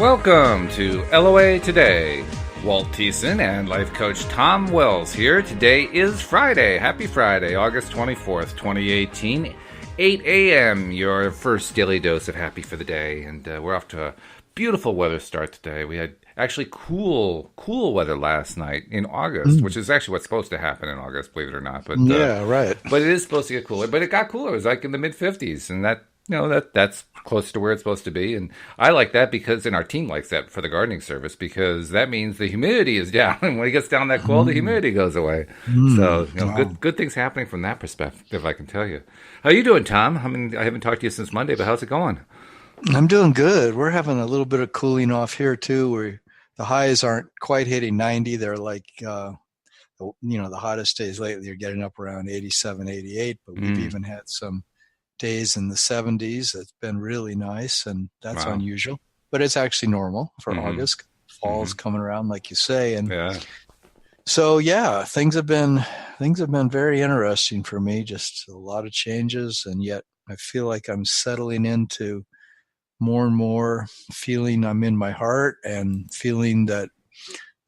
Welcome to LOA Today. Walt Thiessen and life coach Tom Wells here. Today is Friday. Happy Friday, August 24th, 2018, 8 a.m. Your first daily dose of happy for the day. And we're off to a beautiful weather start today. We had actually cool weather last night in August, which is actually what's supposed to happen in August, believe it or not. But yeah, right. But it is supposed to get cooler. But it got cooler. It was like in the mid-50s, and that's close to where it's supposed to be. And I like that because, and our team likes that for the gardening service, because that means the humidity is down. And when it gets down that cold, the humidity goes away. So, wow. good things happening from that perspective, I can tell you. How you doing, Tom? I mean, I haven't talked to you since Monday, but how's it going? I'm doing good. We're having a little bit of cooling off here too, where the highs aren't quite hitting 90. They're like, the hottest days lately are getting up around 87, 88, but we've even had some days in the 70s. It's been really nice, and that's unusual, but it's actually normal for August. Fall's coming around, like you say, and so things have been very interesting for me. Just a lot of changes, and yet I feel like I'm settling into more and more feeling I'm in my heart and feeling that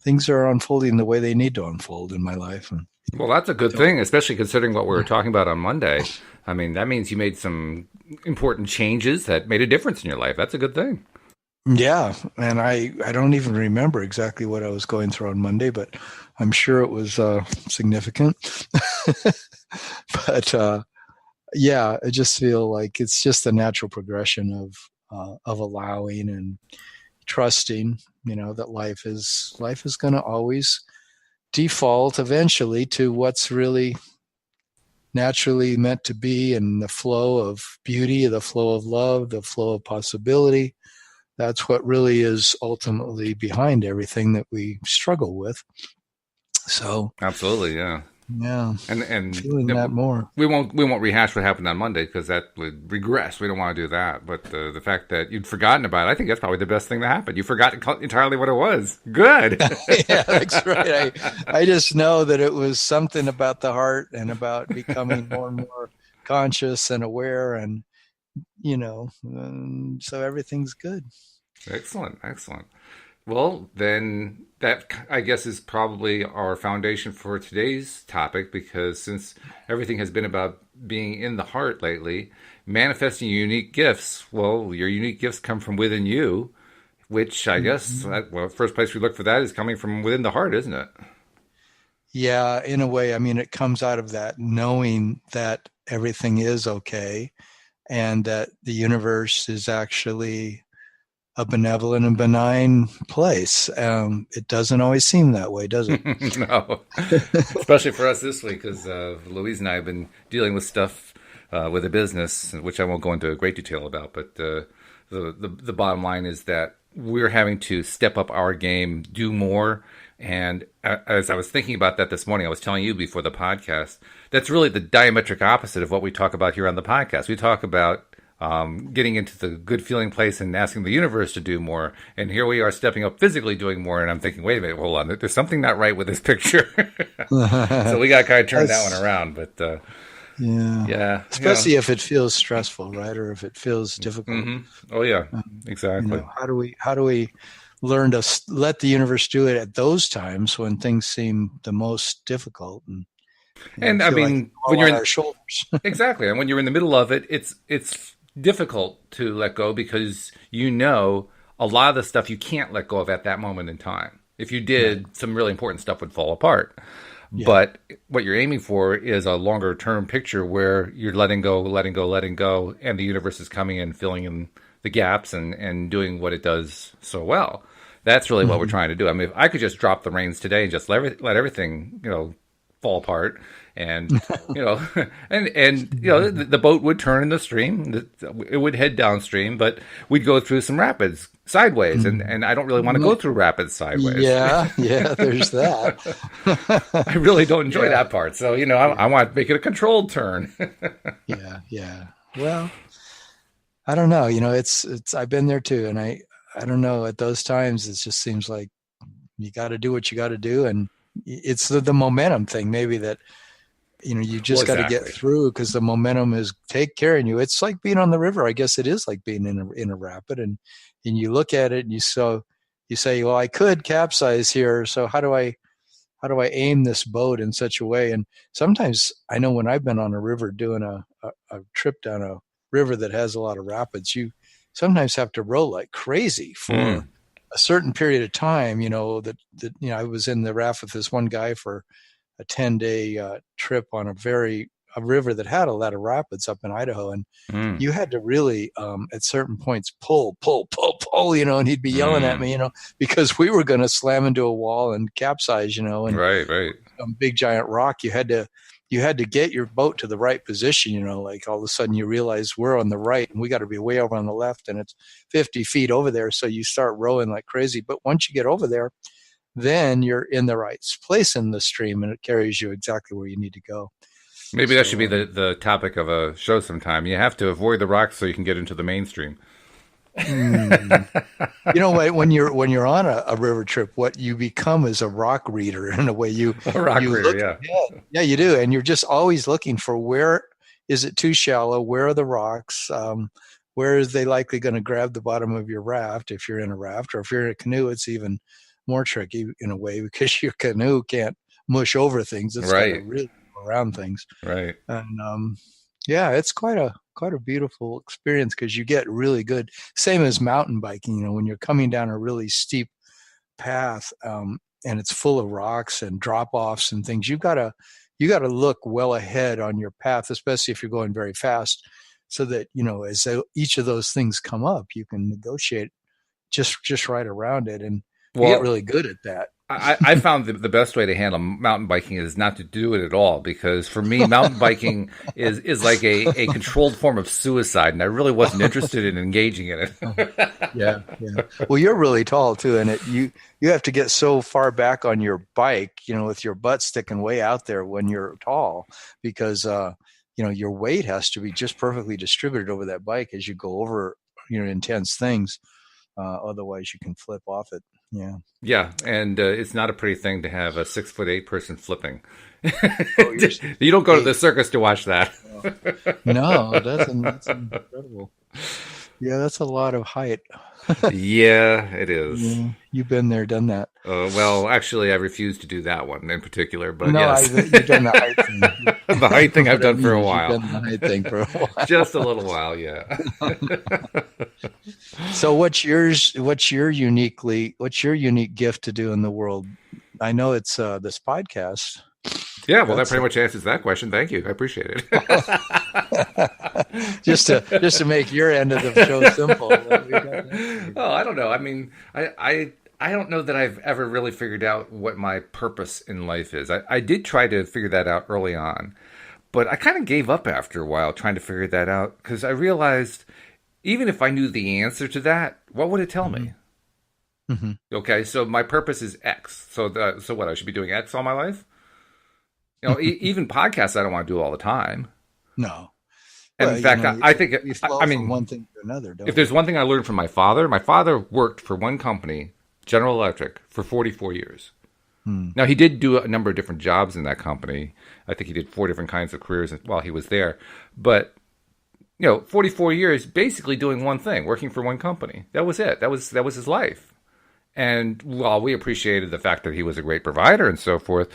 things are unfolding the way they need to unfold in my life. And well, that's a good thing, especially considering what we were talking about on Monday. I mean, that means you made some important changes that made a difference in your life. That's a good thing. Yeah, and I don't even remember exactly what I was going through on Monday, but I'm sure it was significant. But I just feel like it's just a natural progression of allowing and trusting, that life is going to always default eventually to what's really naturally meant to be, and the flow of beauty, the flow of love, the flow of possibility. That's what really is ultimately behind everything that we struggle with. So absolutely, yeah. And feeling that more. We won't rehash what happened on Monday, because that would regress. We don't want to do that. But the fact that you'd forgotten about it, I think that's probably the best thing that happened. You forgot entirely what it was. Good. Yeah, that's right. I just know that it was something about the heart and about becoming more and more conscious and aware, and so everything's good. Excellent. Well, then that, I guess, is probably our foundation for today's topic, because since everything has been about being in the heart lately, manifesting your unique gifts, well, your unique gifts come from within you, which I guess, first place we look for that is coming from within the heart, isn't it? Yeah, in a way. I mean, it comes out of that knowing that everything is okay, and that the universe is actually a benevolent and benign place. It doesn't always seem that way, does it? No, especially for us this week, because Louise and I have been dealing with stuff with a business, which I won't go into great detail about. But the bottom line is that we're having to step up our game, do more. And as I was thinking about that this morning, I was telling you before the podcast, that's really the diametric opposite of what we talk about here on the podcast. We talk about getting into the good feeling place and asking the universe to do more. And here we are stepping up physically doing more. And I'm thinking, wait a minute, hold on. There's something not right with this picture. So we got to kind of turn that one around. But yeah. Especially if it feels stressful, right? Or if it feels difficult. Oh, yeah, exactly. How do we learn to let the universe do it at those times when things seem the most difficult? And I mean, when you're in our shoulders. Exactly. And when you're in the middle of it, it's difficult to let go, because a lot of the stuff you can't let go of at that moment in time. If you did, some really important stuff would fall apart. Yeah. But what you're aiming for is a longer term picture where you're letting go, and the universe is coming in, filling in the gaps and doing what it does so well. That's really what we're trying to do. I mean, if I could just drop the reins today and just let everything, fall apart, and the boat would turn in the stream, it would head downstream, but we'd go through some rapids sideways, and I don't really want to go through rapids sideways. Yeah, there's that. I really don't enjoy that part, so I want to make it a controlled turn. Yeah. Well, I don't know. It's I've been there too, and I don't know. At those times, it just seems like you got to do what you got to do, and it's the momentum thing, maybe, that you just got to get through because the momentum is carrying you. It's like being on the river. I guess it is like being in a rapid, and you look at it and you say, well, I could capsize here. So how do I aim this boat in such a way? And sometimes I know when I've been on a river doing a trip down a river that has a lot of rapids, you sometimes have to row like crazy for a certain period of time. That I was in the raft with this one guy for a 10-day trip on a river that had a lot of rapids up in Idaho. And you had to really, at certain points, pull, and he'd be yelling at me, because we were going to slam into a wall and capsize, and right. A big giant rock. You had to get your boat to the right position, like all of a sudden you realize we're on the right and we got to be way over on the left and it's 50 feet over there. So you start rowing like crazy. But once you get over there, then you're in the right place in the stream and it carries you exactly where you need to go. Maybe that should be the topic of a show sometime. You have to avoid the rocks so you can get into the mainstream. When you're on a river trip, what you become is a rock reader in a way. Yeah, you do, and you're just always looking for where is it too shallow, where are the rocks, where is they likely going to grab the bottom of your raft if you're in a raft, or if you're in a canoe, it's even more tricky in a way because your canoe can't mush over things. It's got to really go around things, right? And it's quite a beautiful experience because you get really good. Same as mountain biking, when you're coming down a really steep path and it's full of rocks and drop offs and things. You got to look well ahead on your path, especially if you're going very fast, so that as each of those things come up, you can negotiate just right around it, and you get really good at that. I found the best way to handle mountain biking is not to do it at all, because for me, mountain biking is like a controlled form of suicide, and I really wasn't interested in engaging in it. Yeah. Well, you're really tall too, and you have to get so far back on your bike, with your butt sticking way out there when you're tall, because your weight has to be just perfectly distributed over that bike as you go over intense things. Otherwise, you can flip off it. Yeah, and it's not a pretty thing to have a 6'8" person flipping. You don't go to the circus to watch that. No, that's incredible. Yeah, that's a lot of height. Yeah, it is. Yeah, you've been there, done that. Well, actually, I refuse to do that one in particular. But no, yes, you've done the height thing. The height thing I've done for a while. You've done the height thing for a while. Just a little while, yeah. So, what's your unique gift to do in the world? I know it's this podcast. Yeah, well, that pretty much answers that question. Thank you. I appreciate it. just to make your end of the show simple. Oh, I don't know. I mean, I don't know that I've ever really figured out what my purpose in life is. I did try to figure that out early on, but I kind of gave up after a while trying to figure that out, because I realized even if I knew the answer to that, what would it tell me? Mm-hmm. Okay, so my purpose is X. So what? I should be doing X all my life? Even podcasts I don't want to do all the time. No. And in fact, I think, from one thing to another. If there's one thing I learned from my father worked for one company, General Electric, for 44 years. Now, he did do a number of different jobs in that company. I think he did 4 different kinds of careers while he was there. But, 44 years basically doing one thing, working for one company. That was it. That was his life. And while we appreciated the fact that he was a great provider and so forth,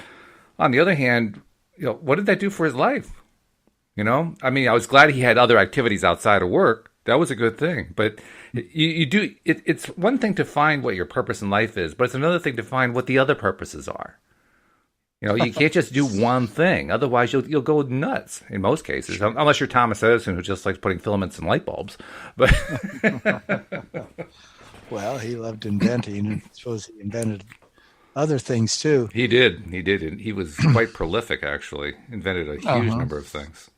on the other hand, what did that do for his life? I mean, I was glad he had other activities outside of work. That was a good thing. But you do. It's one thing to find what your purpose in life is, but it's another thing to find what the other purposes are. You can't just do one thing. Otherwise, you'll go nuts in most cases, unless you're Thomas Edison, who just likes putting filaments in light bulbs. But well, he loved inventing, and I suppose he invented other things too. He did. He was quite prolific, actually. Invented a huge number of things.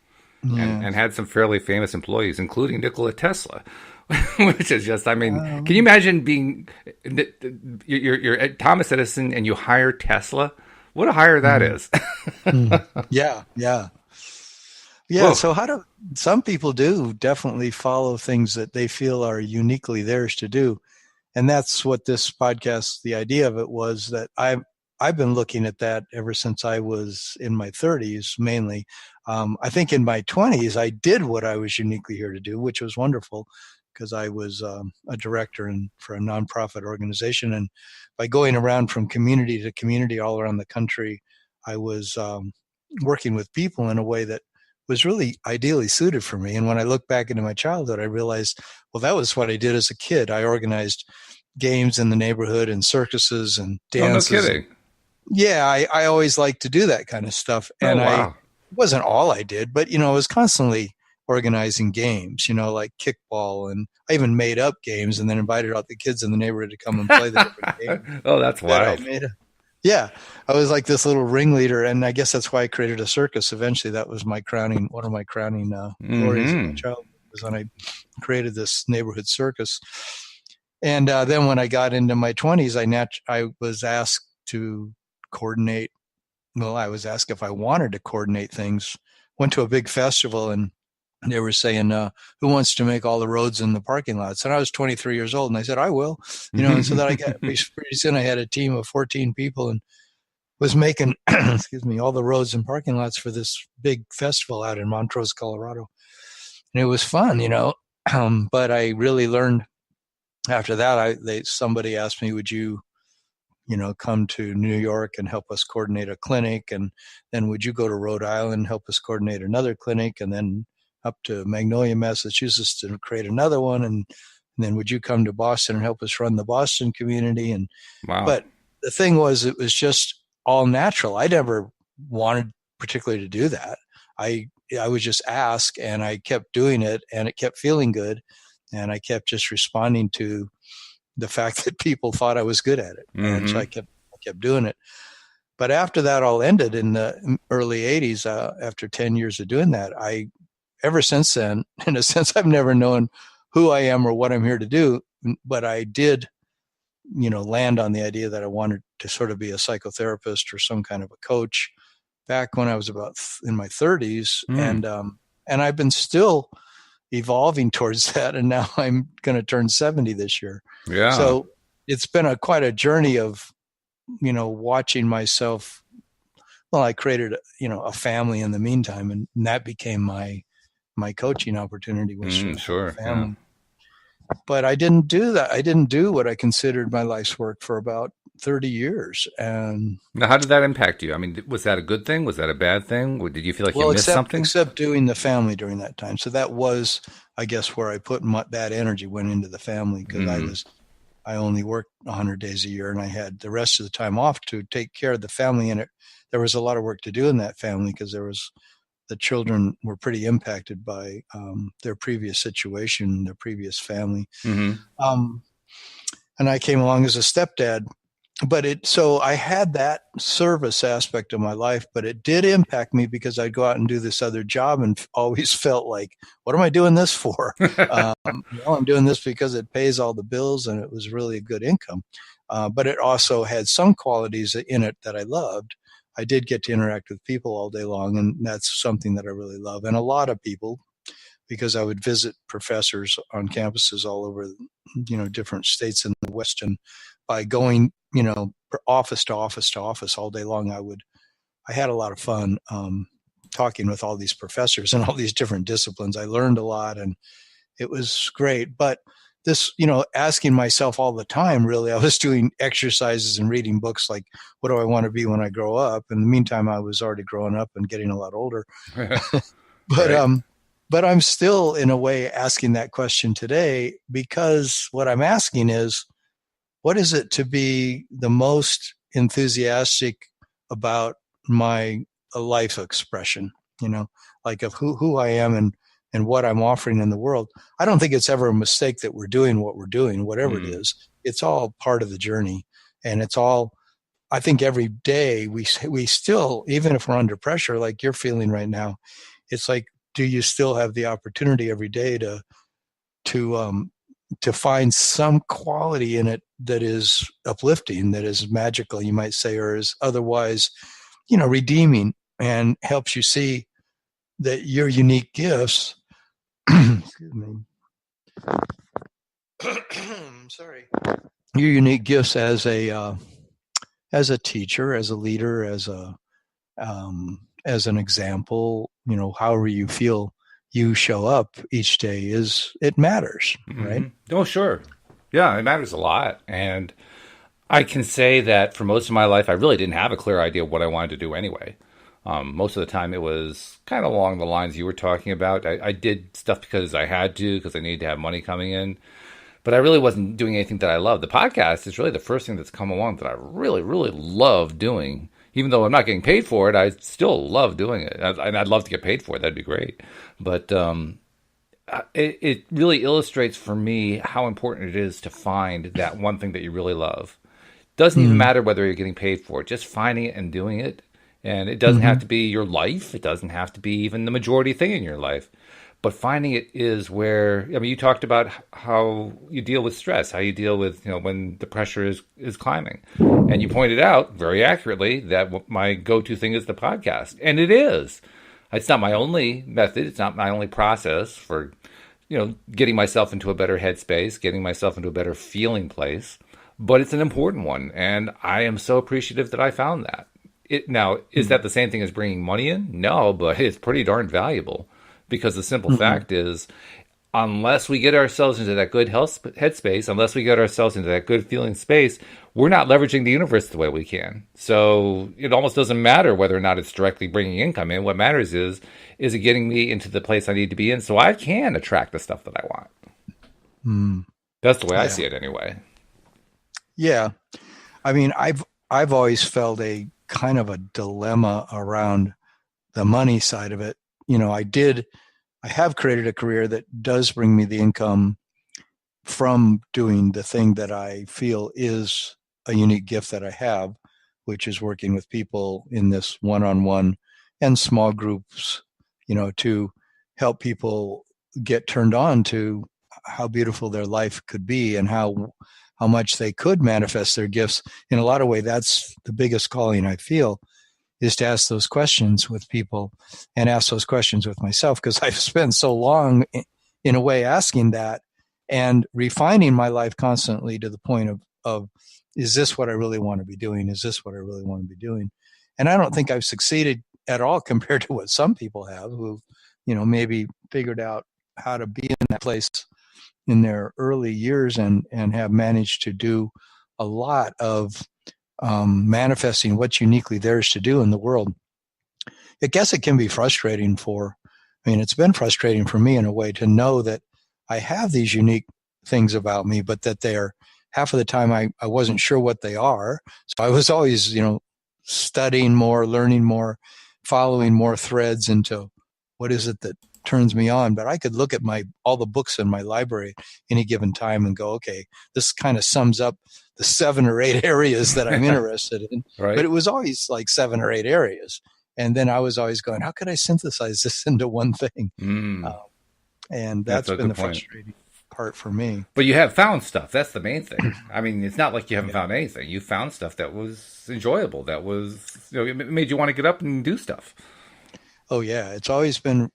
Yeah. And had some fairly famous employees, including Nikola Tesla, which is just, I mean, can you imagine being, you're Thomas Edison and you hire Tesla? What a hire that is. Yeah. Whoa. So some people do definitely follow things that they feel are uniquely theirs to do. And that's what this podcast, the idea of it was, that I I've been looking at that ever since I was in my 30s, mainly. I think in my 20s, I did what I was uniquely here to do, which was wonderful because I was a director for a nonprofit organization. And by going around from community to community all around the country, I was working with people in a way that was really ideally suited for me. And when I look back into my childhood, I realized, well, that was what I did as a kid. I organized games in the neighborhood and circuses and Oh, no dances. kidding. Yeah, I always liked to do that kind of stuff. Oh, And wow. it wasn't all I did, but, I was constantly organizing games, like kickball. And I even made up games and then invited out the kids in the neighborhood to come and play the different games Oh, that's that I wild. made. Yeah, I was like this little ringleader. And I guess that's why I created a circus. Eventually, that was one of my crowning glories of my childhood, was when I created this neighborhood circus. And then when I got into my 20s, I was asked to coordinate. Well, I was asked if I wanted to coordinate things. Went to a big festival and they were saying, who wants to make all the roads in the parking lots? And I was 23 years old and I said, I will, and so that I got pretty soon I had a team of 14 people and was making, excuse me, all the roads and parking lots for this big festival out in Montrose, Colorado. And it was fun, but I really learned after that. Somebody asked me, would you come to New York and help us coordinate a clinic? And then would you go to Rhode Island and help us coordinate another clinic? And then up to Magnolia, Massachusetts to create another one. And then would you come to Boston and help us run the Boston community? And Wow. But the thing was, it was just all natural. I never wanted particularly to do that. I was just asked and I kept doing it and it kept feeling good. And I kept just responding to the fact that people thought I was good at it. And so I kept doing it. But after that all ended in the early 80s, after 10 years of doing that, ever since then, in a sense, I've never known who I am or what I'm here to do. But I did, land on the idea that I wanted to sort of be a psychotherapist or some kind of a coach back when I was about in my 30s. And I've been still evolving towards that. And now I'm going to turn 70 this year. Yeah. So it's been quite a journey of, watching myself. Well, I created, a family in the meantime, and that became my coaching opportunity was sure. family. Yeah. But I didn't do that. I didn't do what I considered my life's work for about 30 years. And now, how did that impact you? I mean, was that a good thing? Was that a bad thing? Did you feel like you missed something? Except doing the family during that time. So that was, I guess, where I put that energy went into the family, because I only worked 100 days a year and I had the rest of the time off to take care of the family. And there was a lot of work to do in that family because the children were pretty impacted by their previous situation, their previous family. And I came along as a stepdad. So I had that service aspect of my life, but it did impact me because I'd go out and do this other job and always felt like, what am I doing this for? I'm doing this because it pays all the bills and it was really a good income. But it also had some qualities in it that I loved. I did get to interact with people all day long, and that's something that I really love. And a lot of people, because I would visit professors on campuses all over, different states in the West, and by going, office to office to office all day long, I had a lot of fun talking with all these professors and all these different disciplines. I learned a lot and it was great. But this, asking myself all the time, really, I was doing exercises and reading books like, what do I want to be when I grow up? In the meantime, I was already growing up and getting a lot older. But I'm still, in a way, asking that question today, because what I'm asking is, what is it to be the most enthusiastic about my life expression, like of who I am and what I'm offering in the world? I don't think it's ever a mistake that we're doing what we're doing, whatever it is. It's all part of the journey. And it's all, I think every day we still, even if we're under pressure, like you're feeling right now, it's like, do you still have the opportunity every day to find some quality in it that is uplifting, that is magical, you might say, or is otherwise, redeeming, and helps you see that your unique gifts, excuse me, sorry, your unique gifts as as a teacher, as a leader, as an example, however you feel you show up each day it matters, right? Oh, sure. Yeah, it matters a lot. And I can say that for most of my life, I really didn't have a clear idea of what I wanted to do anyway. Most of the time, it was kind of along the lines you were talking about. I did stuff because I had to, because I needed to have money coming in. But I really wasn't doing anything that I loved. The podcast is really the first thing that's come along that I really, really love doing. Even though I'm not getting paid for it, I still love doing it. And I'd love to get paid for it. That'd be great. But it really illustrates for me how important it is to find that one thing that you really love. Doesn't even matter whether you're getting paid for it, just finding it and doing it. And it doesn't have to be your life. It doesn't have to be even the majority thing in your life. But finding it is where, I mean, you talked about how you deal with stress, how you deal with, when the pressure is climbing. And you pointed out very accurately that my go-to thing is the podcast. And it is. It's not my only method. It's not my only process for, getting myself into a better headspace, getting myself into a better feeling place. But it's an important one. And I am so appreciative that I found that. Now, is that the same thing as bringing money in? No, but it's pretty darn valuable. Because the simple fact is, unless we get ourselves into that good health headspace, unless we get ourselves into that good feeling space, we're not leveraging the universe the way we can. So it almost doesn't matter whether or not it's directly bringing income in. What matters is it getting me into the place I need to be in so I can attract the stuff that I want? That's the way I see it anyway. Yeah. I mean, I've always felt a kind of a dilemma around the money side of it. I have created a career that does bring me the income from doing the thing that I feel is a unique gift that I have, which is working with people in this one-on-one and small groups, to help people get turned on to how beautiful their life could be and how much they could manifest their gifts. In a lot of ways, that's the biggest calling I feel, is to ask those questions with people and ask those questions with myself, because I've spent so long in a way asking that and refining my life constantly to the point of is this what I really want to be doing? Is this what I really want to be doing? And I don't think I've succeeded at all compared to what some people have who, maybe figured out how to be in that place in their early years and have managed to do a lot of manifesting what's uniquely theirs to do in the world. I guess it can be frustrating it's been frustrating for me in a way to know that I have these unique things about me, but that they're half of the time I wasn't sure what they are. So I was always, studying more, learning more, following more threads into what is it that turns me on. But I could look at all the books in my library any given time and go, okay, this kind of sums up the 7 or 8 areas that I'm interested in. Right. But it was always like 7 or 8 areas. And then I was always going, how could I synthesize this into one thing? And that's been the frustrating part for me. But you have found stuff. That's the main thing. I mean, it's not like you haven't found anything. You found stuff that was enjoyable. That was, it made you want to get up and do stuff. Oh yeah, it's always been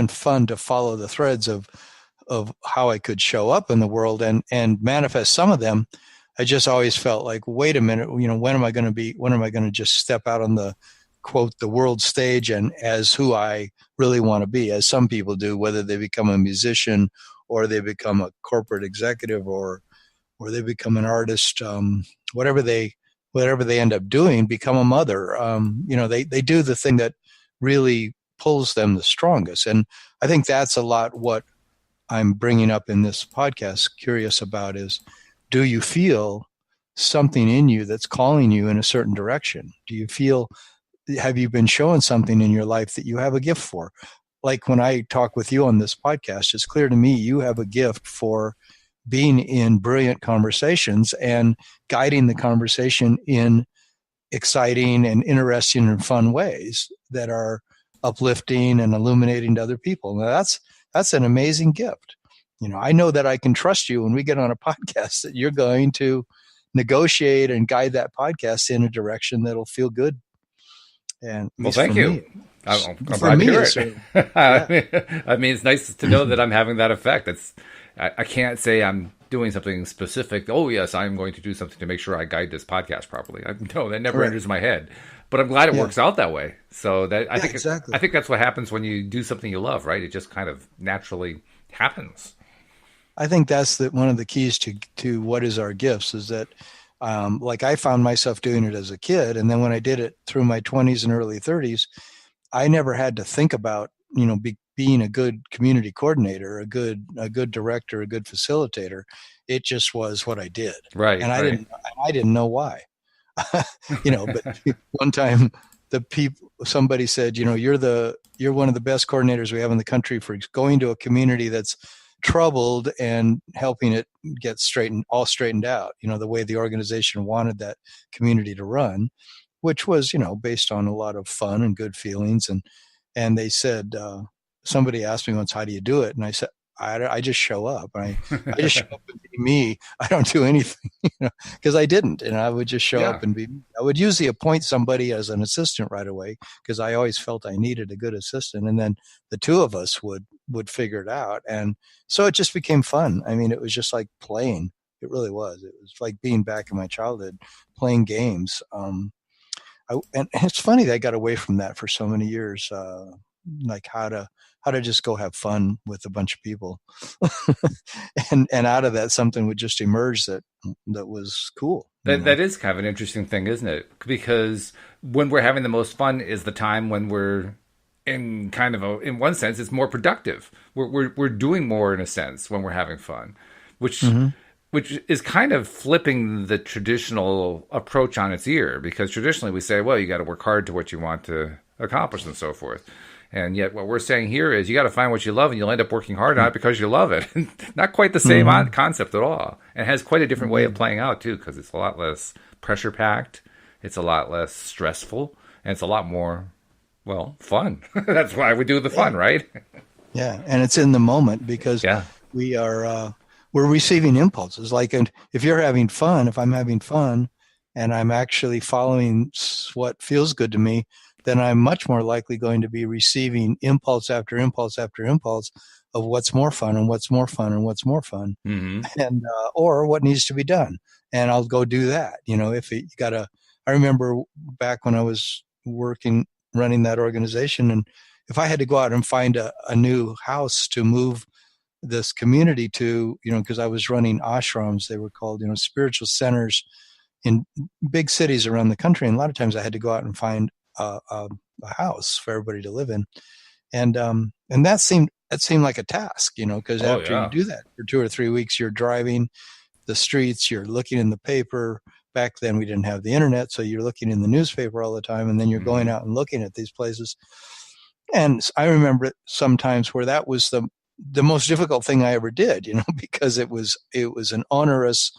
fun to follow the threads of how I could show up in the world and manifest some of them. I just always felt like, wait a minute, when am I going to just step out on the quote the world stage and as who I really want to be, as some people do, whether they become a musician or they become a corporate executive or they become an artist, whatever they end up doing, become a mother. They do the thing that really pulls them the strongest. And I think that's a lot what I'm bringing up in this podcast, curious about, is do you feel something in you that's calling you in a certain direction? Have you been shown something in your life that you have a gift for? Like when I talk with you on this podcast, it's clear to me you have a gift for being in brilliant conversations and guiding the conversation in exciting and interesting and fun ways that are uplifting and illuminating to other people. Now that's an amazing gift. I know that I can trust you when we get on a podcast that you're going to negotiate and guide that podcast in a direction that'll feel good. And well, thank you. I'm glad to hear it. Yeah. I mean, it's nice to know that I'm having that effect. I can't say I'm doing something specific. Oh yes, I'm going to do something to make sure I guide this podcast properly. No, that never Right. enters my head. But I'm glad it Yeah. works out that way. So that Yeah, exactly. I think that's what happens when you do something you love, right? It just kind of naturally happens. I think that's one of the keys to what is our gifts is that, like I found myself doing it as a kid, and then when I did it through my 20s and early 30s, I never had to think about being a good community coordinator, a good director, a good facilitator. It just was what I did, Right, and I right. didn't know why. But one time the people somebody said, you're one of the best coordinators we have in the country for going to a community that's troubled and helping it get straightened out, the way the organization wanted that community to run, which was, based on a lot of fun and good feelings. And they said, somebody asked me once, how do you do it? And I said, I just show up. I just show up and be me. I don't do anything, because I didn't. And I would just show Yeah. up and be me. I would usually appoint somebody as an assistant right away because I always felt I needed a good assistant. And then the two of us would figure it out. And so it just became fun. I mean, it was just like playing. It really was. It was like being back in my childhood, playing games. And it's funny that I got away from that for so many years, like how to just go have fun with a bunch of people, and out of that something would just emerge that was cool. That is kind of an interesting thing, isn't it? Because when we're having the most fun is the time when we're in kind of in one sense, it's more productive. We're doing more in a sense when we're having fun, which Mm-hmm. which is kind of flipping the traditional approach on its ear. Because traditionally we say, well, you got to work hard to what you want to accomplish and so forth. And yet, what we're saying here is you got to find what you love, and you'll end up working hard on it because you love it. Not quite the same Mm-hmm. concept at all, and has quite a different way of Mm-hmm. playing out too, because it's a lot less pressure packed, it's a lot less stressful, and it's a lot more fun. That's why we do the Yeah, fun, right? yeah, and it's in the moment because Yeah. we are we're receiving impulses. Like, and if you're having fun, if I'm having fun, and I'm actually following what feels good to me, then I'm much more likely going to be receiving impulse after impulse after impulse of what's more fun and what's more fun and what's more fun, Hmm. and or what needs to be done, and I'll go do that. If you gotta. I remember back when I was working running that organization, and if I had to go out and find a new house to move this community to, because I was running ashrams, they were called, spiritual centers in big cities around the country. And a lot of times I had to go out and find a house for everybody to live in. And that seemed like a task, because Oh after you yeah. do that for 2 or 3 weeks, you're driving the streets, you're looking in the paper. Back then we didn't have the internet, so you're looking in the newspaper all the time, and then you're going Hmm. out and looking at these places. And I remember sometimes where that was the most difficult thing I ever did, because it was an onerous,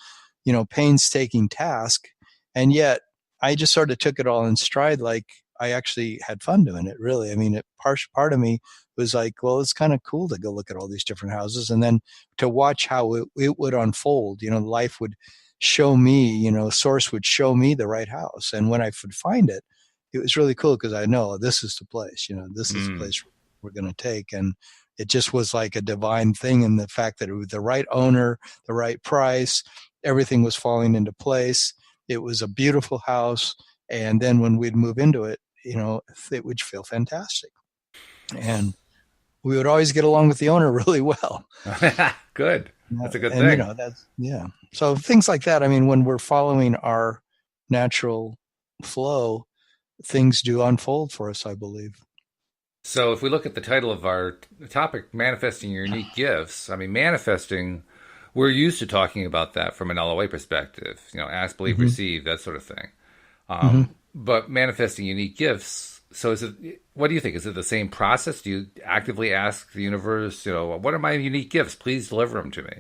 painstaking task, and yet I just sort of took it all in stride. Like I actually had fun doing it. Really, I mean, part of me was like, well, it's kind of cool to go look at all these different houses, and then to watch how it would unfold. Life would show me, Source would show me the right house, and when I would find it, it was really cool because I know this is the place. This is the Mm. place we're going to take, and it just was like a divine thing in the fact that it was the right owner, the right price, everything was falling into place. It was a beautiful house, and then when we'd move into it, it would feel fantastic, and we would always get along with the owner really well. Good. That's a good And thing. that's, yeah. So things like that. I mean, when we're following our natural flow, things do unfold for us, I believe. So, if we look at the title of our topic, manifesting your unique gifts, I mean, manifesting, we're used to talking about that from an LOA perspective, ask, believe, Mm-hmm. receive, that sort of thing. Mm-hmm. But manifesting unique gifts, so what do you think? Is it the same process? Do you actively ask the universe, what are my unique gifts? Please deliver them to me.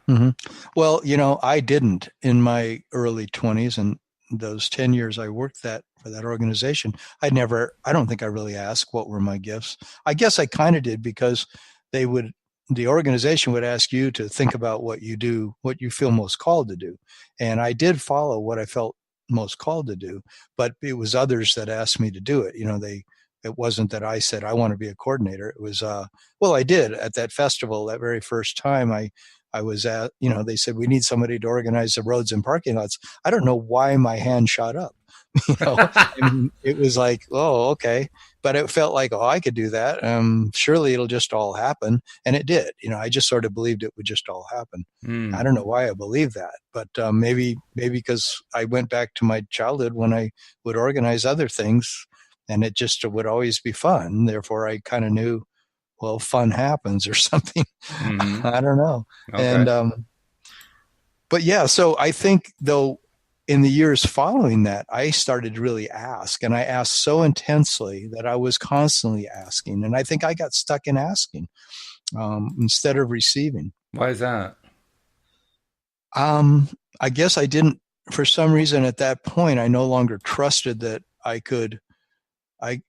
Mm-hmm. Well, I didn't in my early 20s and those 10 years I worked for that organization. I don't think I really asked what were my gifts. I guess I kind of did because they would, the organization would ask you to think about what you do, what you feel most called to do. And I did follow what I felt most called to do, but it was others that asked me to do it. It wasn't that I said, I want to be a coordinator. It was, well, I did at that festival, that very first time I was at, they said, we need somebody to organize the roads and parking lots. I don't know why my hand shot up. you know, and it was like, oh, okay. But it felt like, oh, I could do that. Surely it'll just all happen. And it did. I just sort of believed it would just all happen. I don't know why I believed that, but maybe because I went back to my childhood when I would organize other things, and it just would always be fun. Therefore, I kind of knew, well, fun happens or something. I don't know. Okay. And but yeah, so I think though, in the years following that, I started to really ask, and I asked so intensely that I was constantly asking, and I think I got stuck in asking instead of receiving. Why is that? I guess I didn't, for some reason at that point, I no longer trusted that I could. I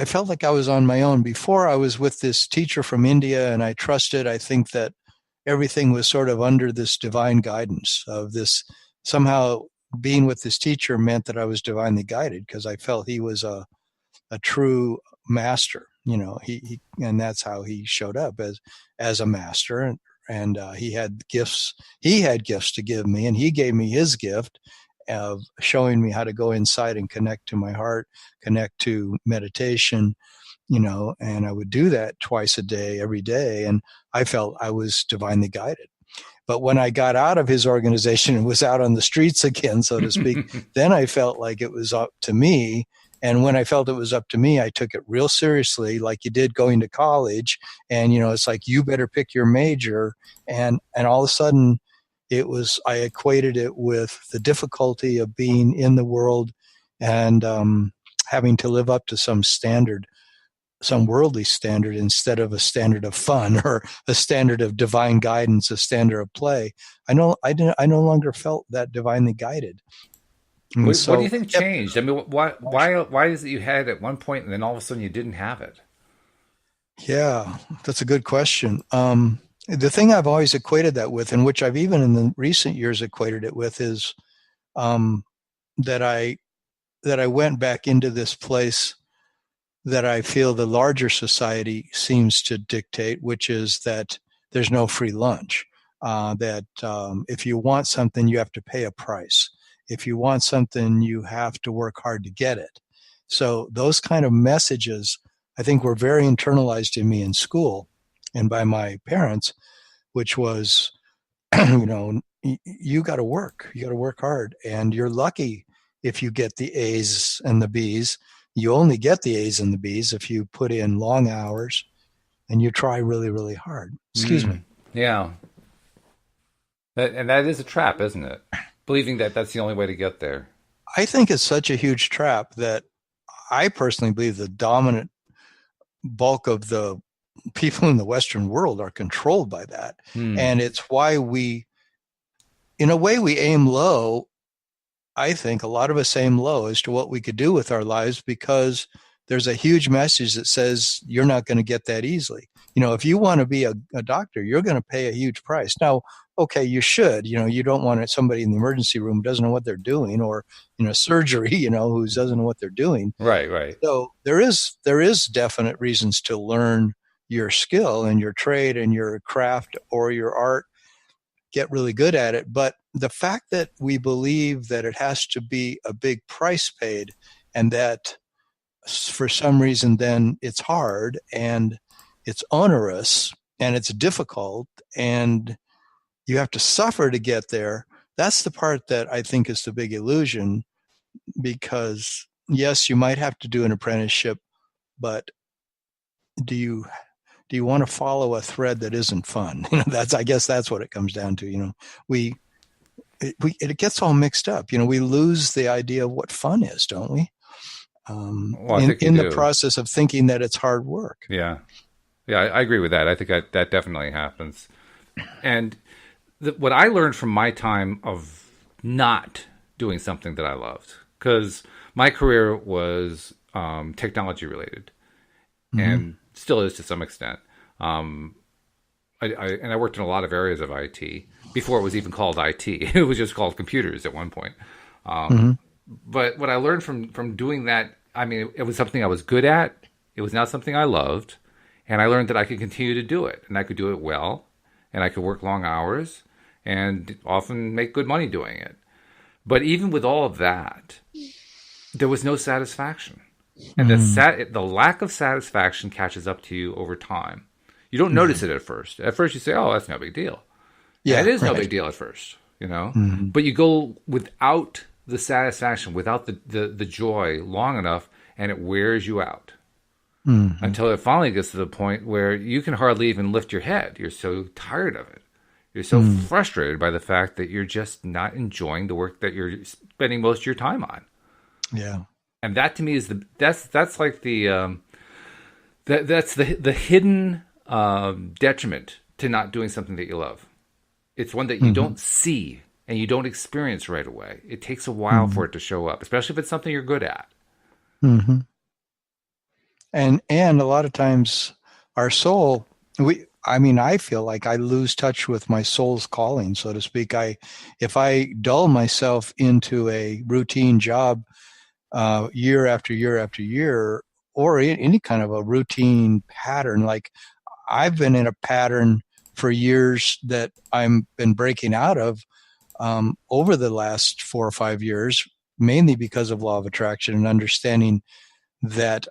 felt like I was on my own. Before, I was with this teacher from India, and I trusted. I think that everything was sort of under this divine guidance of this. Somehow being with this teacher meant that I was divinely guided, because I felt he was a true master. He and that's how he showed up as a master, and he had gifts. He had gifts to give me, and he gave me his gift of showing me how to go inside and connect to my heart, connect to meditation, and I would do that twice a day, every day, and I felt I was divinely guided. But when I got out of his organization and was out on the streets again, so to speak, then I felt like it was up to me. And when I felt it was up to me, I took it real seriously, like you did going to college. And, it's like, you better pick your major. And all of a sudden, I equated it with the difficulty of being in the world and having to live up to some standard, some worldly standard, instead of a standard of fun or a standard of divine guidance, a standard of play. I no longer felt that divinely guided. What do you think changed? I mean, why is it you had it at one point and then all of a sudden you didn't have it? Yeah, that's a good question. The thing I've always equated that with, and which I've even in the recent years equated it with, is that I went back into this place that I feel the larger society seems to dictate, which is that there's no free lunch. That if you want something, you have to pay a price. If you want something, you have to work hard to get it. So those kind of messages, I think, were very internalized in me in school and by my parents, which was, you got to work. You got to work hard. And you're lucky if you get the A's and the B's. You only get the A's and the B's if you put in long hours and you try really, really hard. Excuse me. Yeah. And that is a trap, isn't it? Believing that that's the only way to get there. I think it's such a huge trap that I personally believe the dominant bulk of the people in the Western world are controlled by that. And it's why in a way, we aim low. I think a lot of us aim low as to what we could do with our lives, because there's a huge message that says you're not going to get that easily. If you want to be a doctor, you're going to pay a huge price. Now, okay, you should. You don't want somebody in the emergency room who doesn't know what they're doing, or surgery, who doesn't know what they're doing. Right. So there is definite reasons to learn your skill and your trade and your craft or your art, get really good at it. But the fact that we believe that it has to be a big price paid, and that for some reason then it's hard and it's onerous and it's difficult and you have to suffer to get there, that's the part that I think is the big illusion. Because yes, you might have to do an apprenticeship, but do you want to follow a thread that isn't fun? I guess that's what it comes down to. It gets all mixed up. We lose the idea of what fun is, don't we? In the process of thinking that it's hard work. Yeah, I agree with that. I think that definitely happens. And what I learned from my time of not doing something that I loved, because my career was technology related, and still is to some extent. I worked in a lot of areas of IT before it was even called IT. It was just called computers at one point. But what I learned from doing that, I mean, it was something I was good at. It was not something I loved. And I learned that I could continue to do it, and I could do it well. and I could work long hours and often make good money doing it. But even with all of that, there was no satisfaction. And Mm. the lack of satisfaction catches up to you over time. You don't notice Right. it at first. At first, you say, "Oh, that's no big deal," and Yeah. it is no Right. big deal at first, you know. Mm. But you go without the satisfaction, without the joy, long enough, and it wears you out Mm. until it finally gets to the point where you can hardly even lift your head. You're so tired of it. You're so Mm. frustrated by the fact that you're just not enjoying the work that you're spending most of your time on. Yeah. And that to me is that's like that's the hidden detriment to not doing something that you love. It's one that you Mm-hmm. don't see and you don't experience right away. It takes a while Mm-hmm. for it to show up, especially if it's something you're good at. Mm-hmm. And a lot of times our soul, I mean, I feel like I lose touch with my soul's calling, so to speak. If I dull myself into a routine job, year after year after year, or any kind of a routine pattern, like I've been in a pattern for years that I'm been breaking out of, over the last 4 or 5 years, mainly because of law of attraction and understanding that,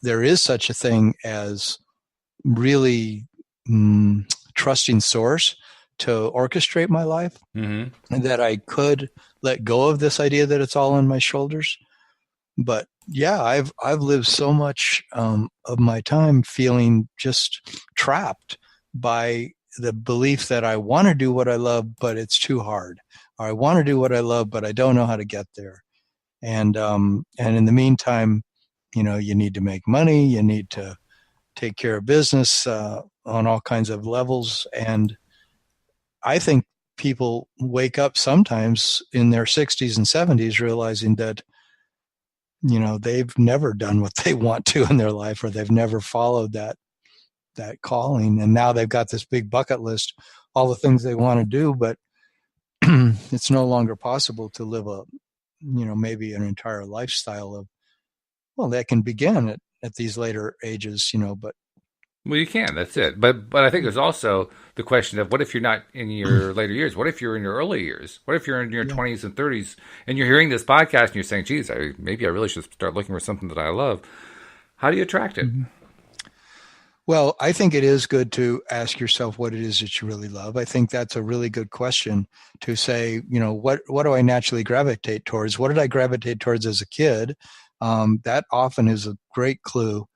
there is such a thing as really trusting source to orchestrate my life, Mm-hmm. and that I could let go of this idea that it's all on my shoulders. But yeah, I've lived so much of my time feeling just trapped by the belief that I want to do what I love, but it's too hard. Or I want to do what I love, but I don't know how to get there. And in the meantime, you need to make money, you need to take care of business on all kinds of levels. And I think people wake up sometimes in their 60s and 70s realizing that they've never done what they want to in their life, or they've never followed that calling, and now they've got this big bucket list, all the things they want to do, but it's no longer possible to live maybe an entire lifestyle of, well, that can begin at these later ages, but Well, you can. That's it. But I think there's also the question of what if you're not in your later years? What if you're in your early years? What if you're in your yeah. 20s and 30s and you're hearing this podcast and you're saying, "Geez, maybe I really should start looking for something that I love." How do you attract it? Mm-hmm. Well, I think it is good to ask yourself what it is that you really love. I think that's a really good question to say, what do I naturally gravitate towards? What did I gravitate towards as a kid? That often is a great clue.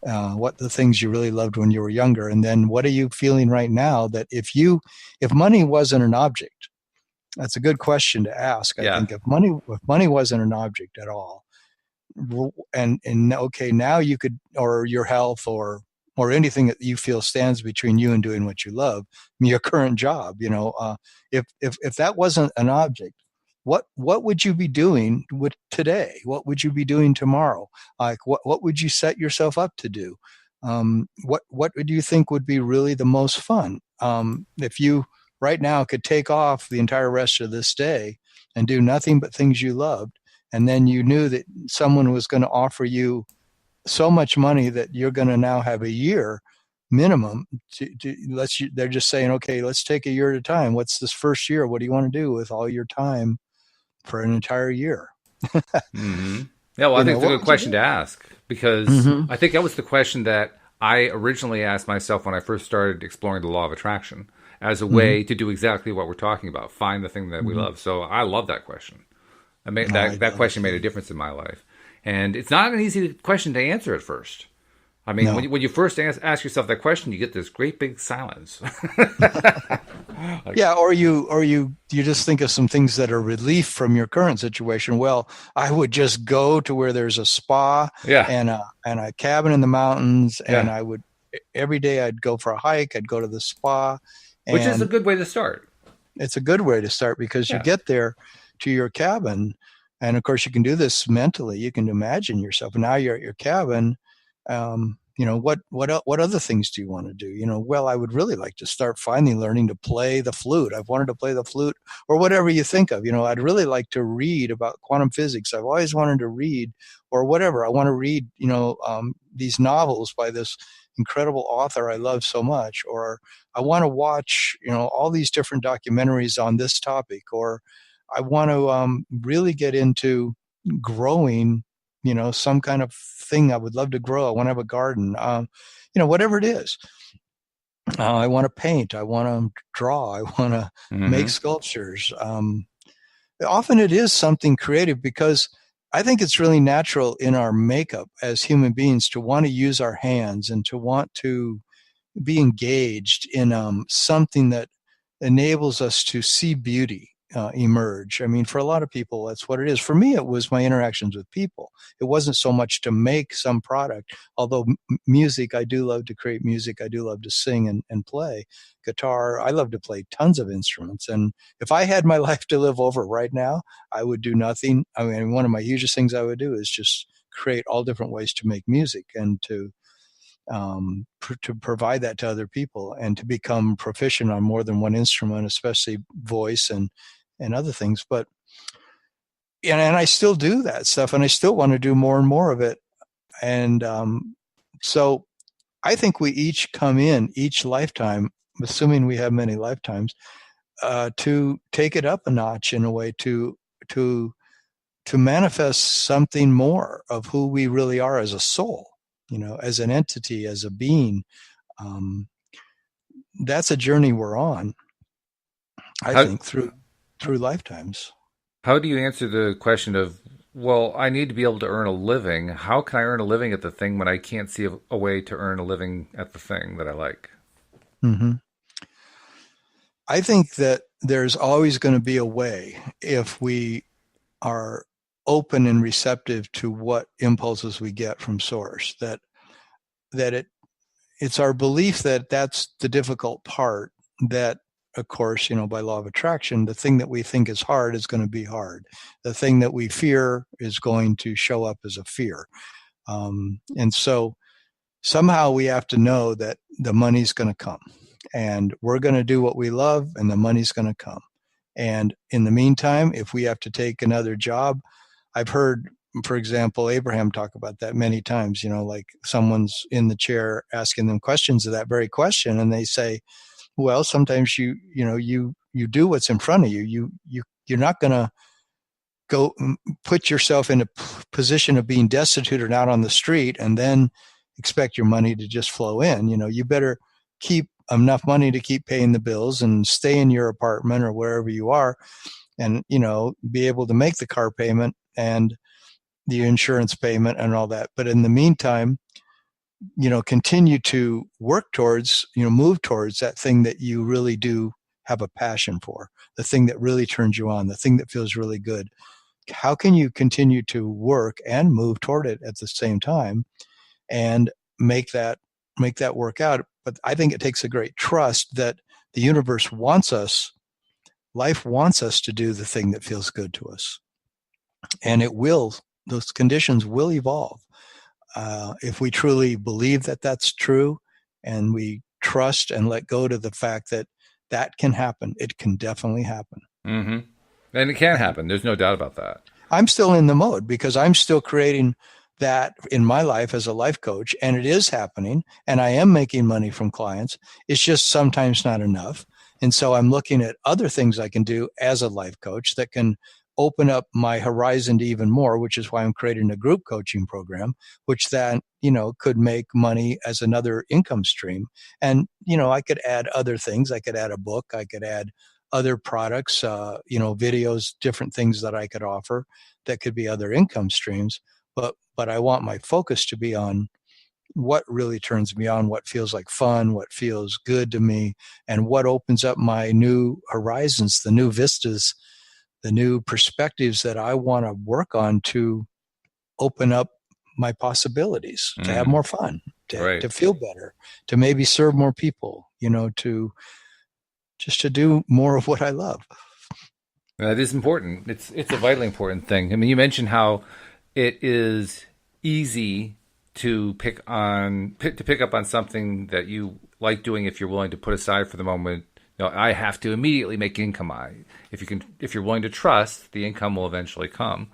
What the things you really loved when you were younger, and then what are you feeling right now? That if money wasn't an object, that's a good question to ask. I Yeah. think if money wasn't an object at all, and okay, now you could, or your health, or anything that you feel stands between you and doing what you love, I mean, your current job, if that wasn't an object, what would you be doing with today? What would you be doing tomorrow? Like what would you set yourself up to do? What do you think would be really the most fun? If you right now could take off the entire rest of this day and do nothing but things you loved, and then you knew that someone was going to offer you so much money that you're going to now have a year minimum they're just saying, okay, let's take a year at a time. What's this first year? What do you want to do with all your time for an entire year? Mm-hmm. Yeah, well, I think it's a What good would you question do? to ask because Mm-hmm. I think that was the question that I originally asked myself when I first started exploring the law of attraction as a Mm-hmm. way to do exactly what we're talking about, find the thing that we Mm-hmm. love. So I love that question. I mean, No, I that love it question made too. a difference in my life. And it's not an easy question to answer at first. I mean, No. when you first ask yourself that question, you get this great big silence. Like, Yeah, or you just think of some things that are relief from your current situation. Well, I would just go to where there's a spa yeah, and a cabin in the mountains, and yeah, I would every day I'd go for a hike, I'd go to the spa, which is a and good way to start. it's a good way to start because you Yeah. get there to your cabin, and of course you can do this mentally. You can imagine yourself. Now you're at your cabin. What other things do you want to do? Well, I would really like to start finally learning to play the flute. I've wanted to play the flute, or whatever you think of. I'd really like to read about quantum physics. I've always wanted to read, or whatever. I want to read, these novels by this incredible author I love so much, or I want to watch, all these different documentaries on this topic, or I want to really get into growing, some kind of thing I would love to grow. I want to have a garden, whatever it is. I want to paint. I want to draw. I want to make sculptures. Often it is something creative, because I think it's really natural in our makeup as human beings to want to use our hands and to want to be engaged in something that enables us to see beauty emerge. I mean, for a lot of people, that's what it is. For me, it was my interactions with people. It wasn't so much to make some product, although music, I do love to create music. I do love to sing and play guitar. I love to play tons of instruments. And if I had my life to live over right now, I would do nothing. I mean, one of my hugest things I would do is just create all different ways to make music and to provide that to other people and to become proficient on more than one instrument, especially voice and other things. But and I still do that stuff, and I still want to do more and more of it. And so I think we each come in each lifetime, assuming we have many lifetimes, to take it up a notch in a way to manifest something more of who we really are as a soul, as an entity, as a being. That's a journey we're on, I think, through lifetimes. How do you answer the question of, well, I need to be able to earn a living. How can I earn a living at the thing when I can't see a way to earn a living at the thing that I like? Mm-hmm. I think that there's always going to be a way if we are open and receptive to what impulses we get from source, that it's our belief that that's the difficult part, that of course, by law of attraction, the thing that we think is hard is going to be hard. The thing that we fear is going to show up as a fear. And so somehow we have to know that the money's going to come, and we're going to do what we love, and the money's going to come. And in the meantime, if we have to take another job, I've heard, for example, Abraham talk about that many times, like someone's in the chair asking them questions of that very question, and they say, well, sometimes you do what's in front of you. You're not going to go put yourself in a position of being destitute or out on the street and then expect your money to just flow in. You better keep enough money to keep paying the bills and stay in your apartment or wherever you are, and be able to make the car payment and the insurance payment and all that. But in the meantime, continue to work towards, move towards that thing that you really do have a passion for, the thing that really turns you on, the thing that feels really good. How can you continue to work and move toward it at the same time and make that work out? But I think it takes a great trust that the universe wants us, life wants us to do the thing that feels good to us. And those conditions will evolve. If we truly believe that that's true, and we trust and let go to the fact that can happen, it can definitely happen. Mm-hmm. And it can happen. There's no doubt about that. I'm still in the mode because I'm still creating that in my life as a life coach, and it is happening, and I am making money from clients. It's just sometimes not enough. And so I'm looking at other things I can do as a life coach that can open up my horizon to even more, which is why I'm creating a group coaching program, which then, could make money as another income stream. And, I could add other things. I could add a book. I could add other products, videos, different things that I could offer that could be other income streams. But I want my focus to be on what really turns me on, what feels like fun, what feels good to me, and what opens up my new horizons, the new vistas, the new perspectives that I want to work on to open up my possibilities, to have more fun, to feel better, to maybe serve more people, to do more of what I love. That is important. It's a vitally important thing. I mean, you mentioned how it is easy to pick up on something that you like doing if you're willing to put aside for the moment. I have to immediately make income. If you're willing to trust, the income will eventually come.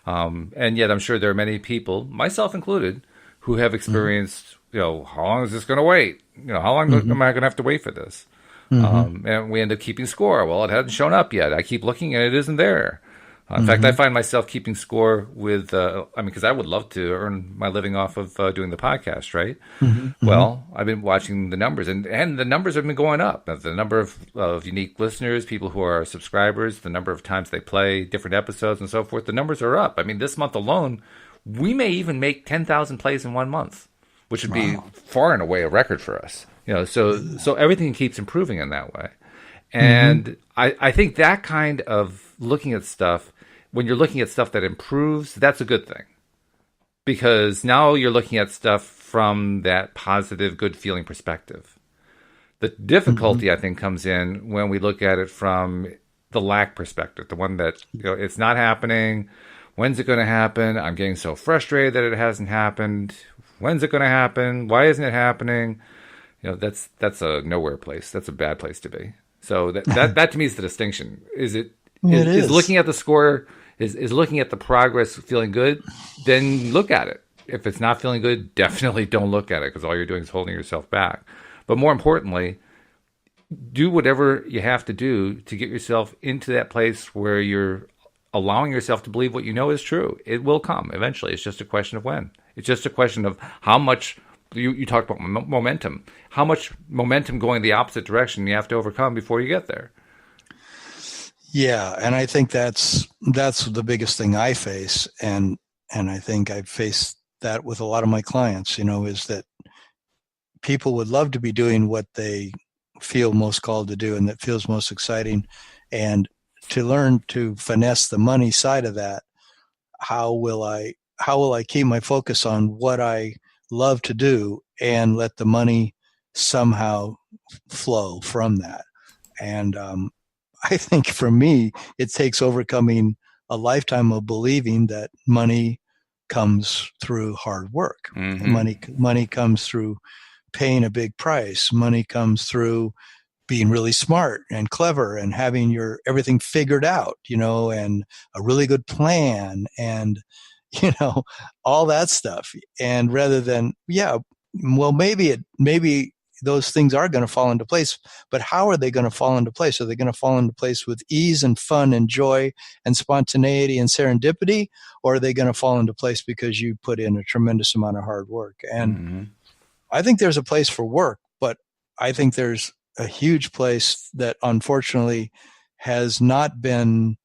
And yet I'm sure there are many people, myself included, who have experienced how long is this going to wait? How long am I going to have to wait for this? And we end up keeping score. Well, it hasn't shown up yet. I keep looking and it isn't there. In fact, I find myself keeping score with, because I would love to earn my living off of doing the podcast, right? Well, I've been watching the numbers, and the numbers have been going up. The number of unique listeners, people who are subscribers, the number of times they play different episodes and so forth, the numbers are up. I mean, this month alone, we may even make 10,000 plays in 1 month, which would be far and away a record for us. So everything keeps improving in that way. And I think that kind of looking at stuff, when you're looking at stuff that improves, that's a good thing. Because now you're looking at stuff from that positive, good feeling perspective. The difficulty, I think, comes in when we look at it from the lack perspective, the one that, it's not happening. When's it going to happen? I'm getting so frustrated that it hasn't happened. When's it going to happen? Why isn't it happening? That's a nowhere place. That's a bad place to be. So that to me is the distinction. Is looking at the score, is looking at the progress feeling good, then look at it. If it's not feeling good, definitely don't look at it, because all you're doing is holding yourself back. But more importantly, do whatever you have to do to get yourself into that place where you're allowing yourself to believe what you know is true. It will come eventually. It's just a question of when. It's just a question of how much. You talked about momentum. How much momentum going the opposite direction you have to overcome before you get there? Yeah, and I think that's the biggest thing I face, and I think I face that with a lot of my clients. Is that people would love to be doing what they feel most called to do and that feels most exciting, and to learn to finesse the money side of that. How will I keep my focus on what I love to do and let the money somehow flow from that? And I think for me, it takes overcoming a lifetime of believing that money comes through hard work. Money comes through paying a big price. Money comes through being really smart and clever and having your everything figured out, and a really good plan and all that stuff. And rather than, maybe those things are going to fall into place, but how are they going to fall into place? Are they going to fall into place with ease and fun and joy and spontaneity and serendipity? Or are they going to fall into place because you put in a tremendous amount of hard work? And I think there's a place for work, but I think there's a huge place that unfortunately has not been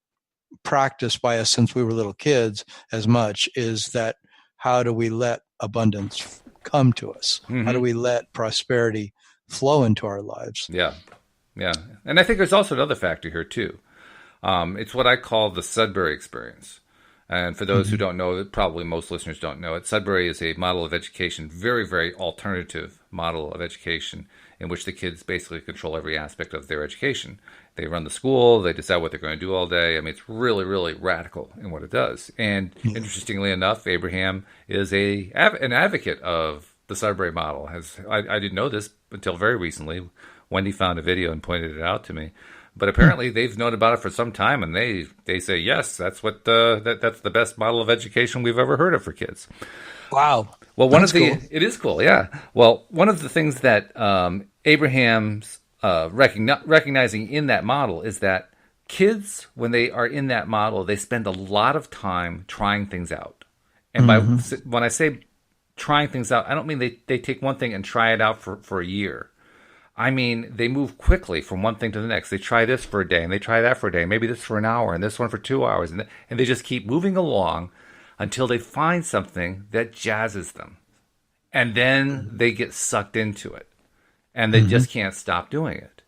practiced by us since we were little kids as much, is that how do we let abundance come to us? How do we let prosperity flow into our lives? Yeah. And I think there's also another factor here too. It's what I call the Sudbury experience. And for those who don't know, probably most listeners don't know it, Sudbury is a model of education, very, very alternative model of education, in which the kids basically control every aspect of their education. They run the school, they decide what they're going to do all day. I mean, it's really, really radical in what it does. And interestingly enough, Abraham is an advocate of the Sudbury model. I didn't know this until very recently. Wendy found a video and pointed it out to me. But apparently they've known about it for some time, and they say, yes, that's what that's the best model of education we've ever heard of for kids. Wow. Well, it is cool, yeah. Well, one of the things that Abraham's recognizing in that model is that kids, when they are in that model, they spend a lot of time trying things out. And when I say trying things out, I don't mean they take one thing and try it out for a year. I mean, they move quickly from one thing to the next. They try this for a day, and they try that for a day, maybe this for an hour, and this one for 2 hours. And they just keep moving along until they find something that jazzes them. And then they get sucked into it. And they just can't stop doing it.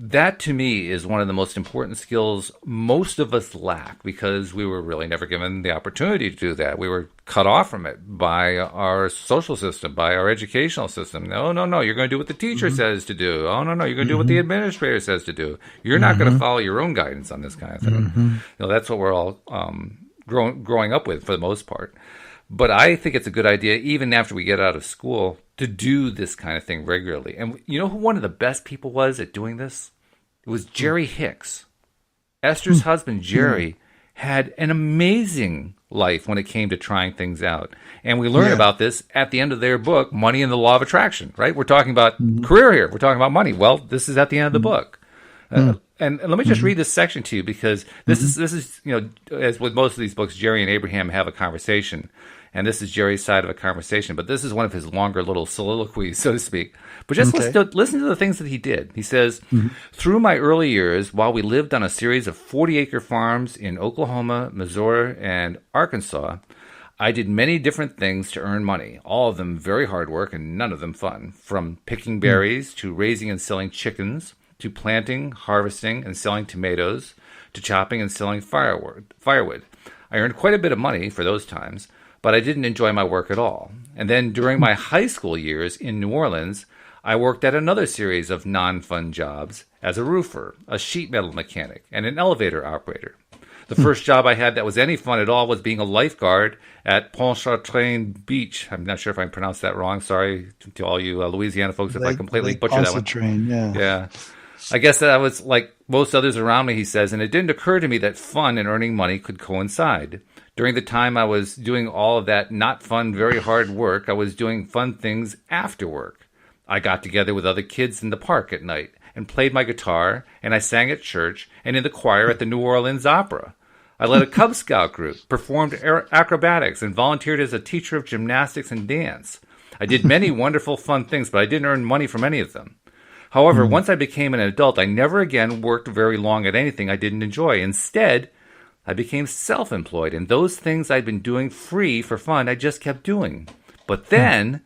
That, to me, is one of the most important skills most of us lack, because we were really never given the opportunity to do that. We were cut off from it by our social system, by our educational system. No, you're going to do what the teacher says to do. Oh, no, you're going to do what the administrator says to do. You're not going to follow your own guidance on this kind of thing. That's what we're all growing up with for the most part. But I think it's a good idea, even after we get out of school, to do this kind of thing regularly. And you know who one of the best people was at doing this? It was Jerry Hicks. Esther's husband, Jerry, had an amazing life when it came to trying things out. And we learn Yeah. about this at the end of their book, Money and the Law of Attraction, right? We're talking about Mhm. career here. We're talking about money. Well, this is at the end of the book. Mhm. And let me just read this section to you, because this is as with most of these books, Jerry and Abraham have a conversation, and this is Jerry's side of a conversation. But this is one of his longer little soliloquies, so to speak. But just Okay. listen to the things that he did. He says, through my early years, while we lived on a series of 40-acre farms in Oklahoma, Missouri, and Arkansas, I did many different things to earn money, all of them very hard work and none of them fun. From picking berries to raising and selling chickens, to planting, harvesting, and selling tomatoes, to chopping and selling firewood. I earned quite a bit of money for those times, but I didn't enjoy my work at all. And then during my high school years in New Orleans, I worked at another series of non-fun jobs as a roofer, a sheet metal mechanic, and an elevator operator. The first job I had that was any fun at all was being a lifeguard at Pontchartrain Beach. I'm not sure if I pronounced that wrong. Sorry to all you Louisiana folks if I completely butchered that one. Train, yeah. Yeah. I guess that I was like most others around me, he says, and it didn't occur to me that fun and earning money could coincide. During the time I was doing all of that not fun, very hard work, I was doing fun things after work. I got together with other kids in the park at night and played my guitar, and I sang at church and in the choir at the New Orleans Opera. I led a Cub Scout group, performed acrobatics, and volunteered as a teacher of gymnastics and dance. I did many wonderful, fun things, but I didn't earn money from any of them. However, once I became an adult, I never again worked very long at anything I didn't enjoy. Instead, I became self-employed, and those things I'd been doing free for fun, I just kept doing. But then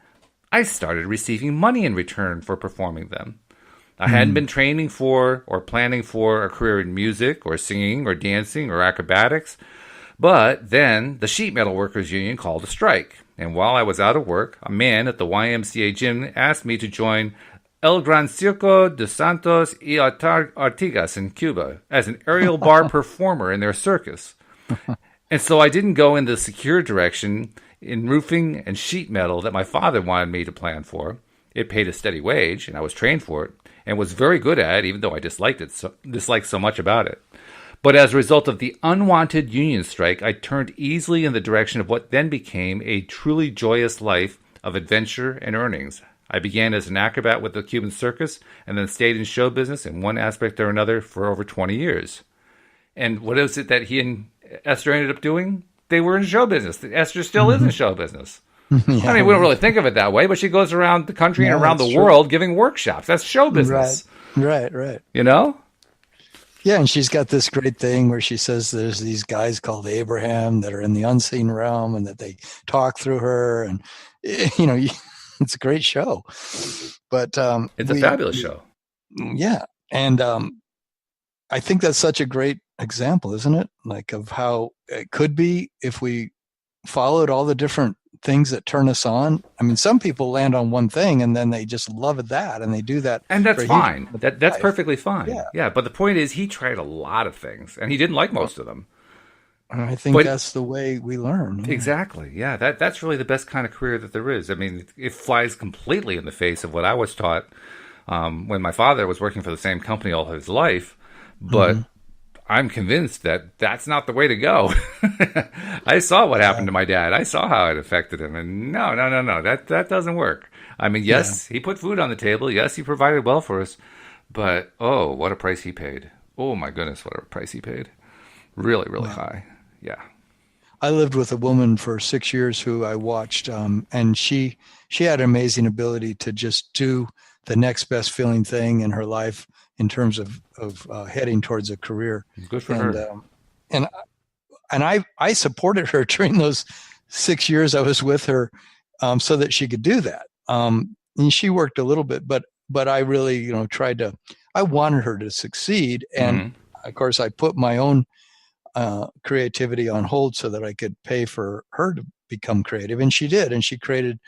I started receiving money in return for performing them. I hadn't been training for or planning for a career in music or singing or dancing or acrobatics, but then the Sheet Metal Workers Union called a strike. And while I was out of work, a man at the YMCA gym asked me to join El Gran Circo de Santos y Artigas in Cuba as an aerial bar performer in their circus. And so I didn't go in the secure direction in roofing and sheet metal that my father wanted me to plan for. It paid a steady wage, and I was trained for it, and was very good at it, even though I disliked so much about it. But as a result of the unwanted union strike, I turned easily in the direction of what then became a truly joyous life of adventure and earnings. I began as an acrobat with the Cuban circus, and then stayed in show business in one aspect or another for over 20 years. And what is it that he and Esther ended up doing? They were in show business. Esther still is in show business. Yeah. I mean, we don't really think of it that way, but she goes around the country and around the that's true. world giving workshops. That's show business. Right. You know? Yeah, and she's got this great thing where she says there's these guys called Abraham that are in the unseen realm and that they talk through her, and it's a great show. But It's a fabulous show. Yeah, and I think that's such a great example, isn't it? Like of how it could be if we followed all the different things that turn us on. I mean, some people land on one thing and then they just love it that, and they do that, and that's for fine. huge- That's perfectly fine. Yeah. Yeah, but the point is, he tried a lot of things, and he didn't like most of them. And I think But- that's the way we learn. Yeah. Exactly. Yeah, that's really the best kind of career that there is. I mean, it flies completely in the face of what I was taught when my father was working for the same company all his life. But I'm convinced that that's not the way to go. I saw what happened to my dad. I saw how it affected him. And no, that doesn't work. I mean, yes, he put food on the table. Yes, he provided well for us. But, oh, what a price he paid. Oh, my goodness, what a price he paid. Really, really high. Yeah. I lived with a woman for 6 years who I watched, and she had an amazing ability to just do the next best feeling thing in her life in terms of heading towards a career. Good for her. And I supported her during those 6 years I was with her, so that she could do that. And she worked a little bit, but I really, tried to. I wanted her to succeed, and of course, I put my own creativity on hold so that I could pay for her to become creative, and she did. And she created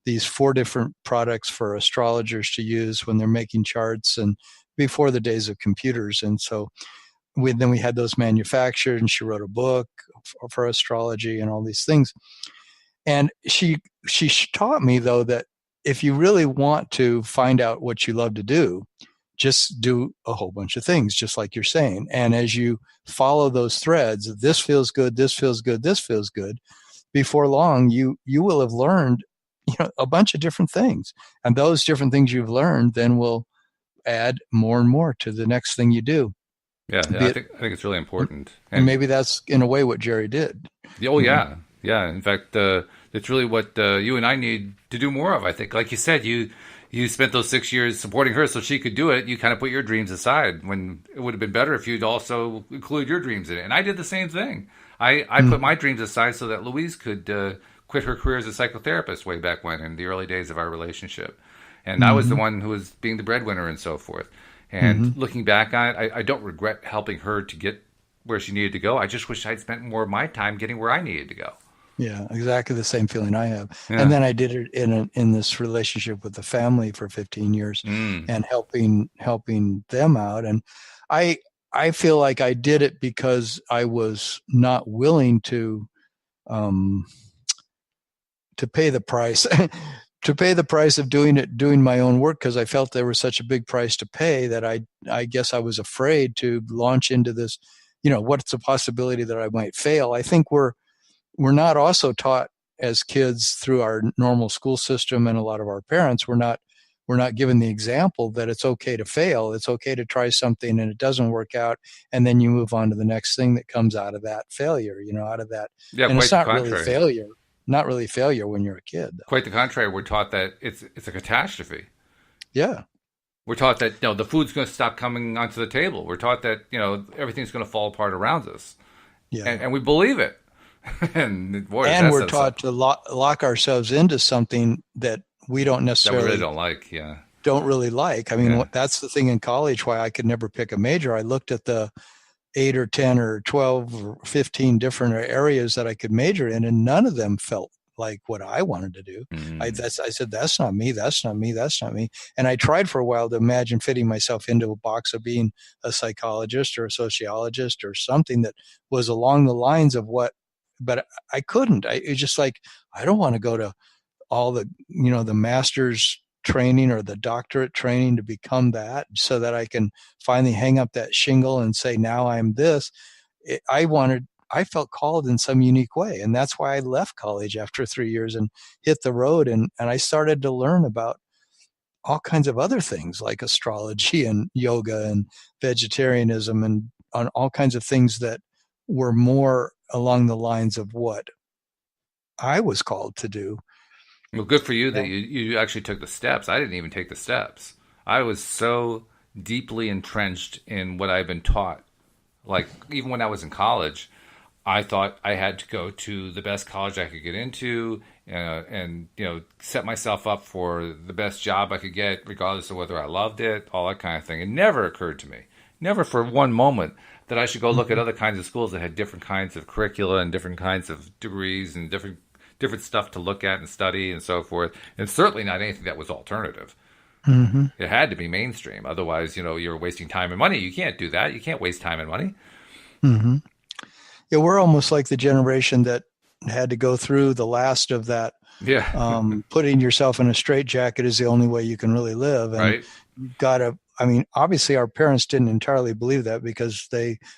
these 4 different products for astrologers to use when they're making charts, and before the days of computers. And so we had those manufactured, and she wrote a book for astrology and all these things. And she taught me, though, that if you really want to find out what you love to do, just do a whole bunch of things, just like you're saying. And as you follow those threads, this feels good, this feels good, this feels good, before long, you will have learned, a bunch of different things. And those different things you've learned then will add more and more to the next thing you do. Yeah, I think it's really important. And maybe that's in a way what Jerry did. Oh yeah, yeah. In fact, it's really what you and I need to do more of. I think, like you said, you spent those 6 years supporting her so she could do it. You kind of put your dreams aside when it would have been better if you'd also include your dreams in it. And I did the same thing. I put my dreams aside so that Louise could quit her career as a psychotherapist way back when in the early days of our relationship. And I was the one who was being the breadwinner and so forth. And looking back on it, I don't regret helping her to get where she needed to go. I just wish I'd spent more of my time getting where I needed to go. Yeah, exactly the same feeling I have. Yeah. And then I did it in this relationship with the family for 15 years and helping them out. And I feel like I did it because I was not willing to pay the price to pay the price of doing my own work, because I felt there was such a big price to pay that I guess I was afraid to launch into this, what's the possibility that I might fail. I think we're not also taught as kids through our normal school system, and a lot of our parents, we're not given the example that it's okay to fail. It's okay to try something and it doesn't work out, and then you move on to the next thing that comes out of that failure, out of that. Yeah, and quite it's not the contrary. Really failure. Not really failure when you're a kid, though. Quite the contrary. We're taught that it's a catastrophe. Yeah. We're taught that the food's going to stop coming onto the table. We're taught that everything's going to fall apart around us. Yeah. And we believe it. and we're taught to lock ourselves into something that we don't necessarily that we really don't like. Yeah. Don't really like. I mean, that's the thing in college why I could never pick a major. I looked at the 8 or 10 or 12 or 15 different areas that I could major in, and none of them felt like what I wanted to do. I said, that's not me. That's not me. That's not me. And I tried for a while to imagine fitting myself into a box of being a psychologist or a sociologist or something that was along the lines of but I couldn't. It's just like, I don't want to go to all the, the master's training or the doctorate training to become that, so that I can finally hang up that shingle and say, now I'm this. I felt called in some unique way. And that's why I left college after 3 years and hit the road. And I started to learn about all kinds of other things like astrology and yoga and vegetarianism and on all kinds of things that were more along the lines of what I was called to do. Well, good for you that you actually took the steps. I didn't even take the steps. I was so deeply entrenched in what I've been taught. Like, even when I was in college, I thought I had to go to the best college I could get into and set myself up for the best job I could get, regardless of whether I loved it, all that kind of thing. It never occurred to me, never for one moment, that I should go look at other kinds of schools that had different kinds of curricula and different kinds of degrees and different stuff to look at and study and so forth. And certainly not anything that was alternative. Mm-hmm. It had to be mainstream. Otherwise, you're wasting time and money. You can't do that. You can't waste time and money. Mm-hmm. Yeah, we're almost like the generation that had to go through the last of that. Yeah. Putting yourself in a straitjacket is the only way you can really live. And right. You've got to, obviously our parents didn't entirely believe that, because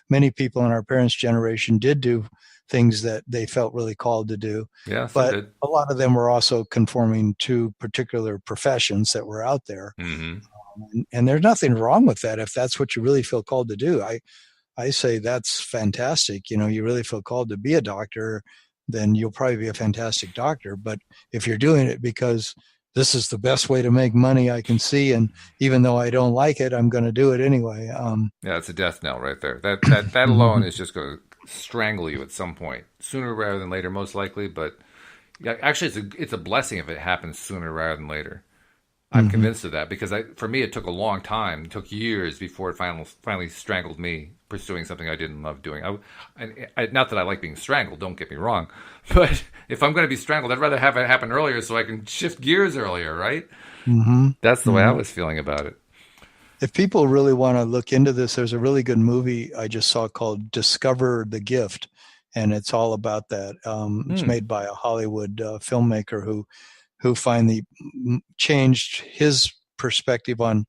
many people in our parents' generation did do things that they felt really called to do. Yeah, but a lot of them were also conforming to particular professions that were out there. Mm-hmm. And there's nothing wrong with that. If that's what you really feel called to do, I say that's fantastic. You really feel called to be a doctor, then you'll probably be a fantastic doctor. But if you're doing it because this is the best way to make money I can see, and even though I don't like it, I'm going to do it anyway. Yeah, it's a death knell right there. That alone is just going to strangle you at some point, sooner rather than later, most likely. But yeah, actually, it's a blessing if it happens sooner rather than later. I'm convinced of that, because for me, it took a long time. It took years before it finally strangled me pursuing something I didn't love doing. Not that I like being strangled, don't get me wrong. But if I'm going to be strangled, I'd rather have it happen earlier so I can shift gears earlier, right? Mm-hmm. That's the way I was feeling about it. If people really want to look into this, there's a really good movie I just saw called Discover the Gift. And it's all about that. It's made by a Hollywood filmmaker who finally changed his perspective on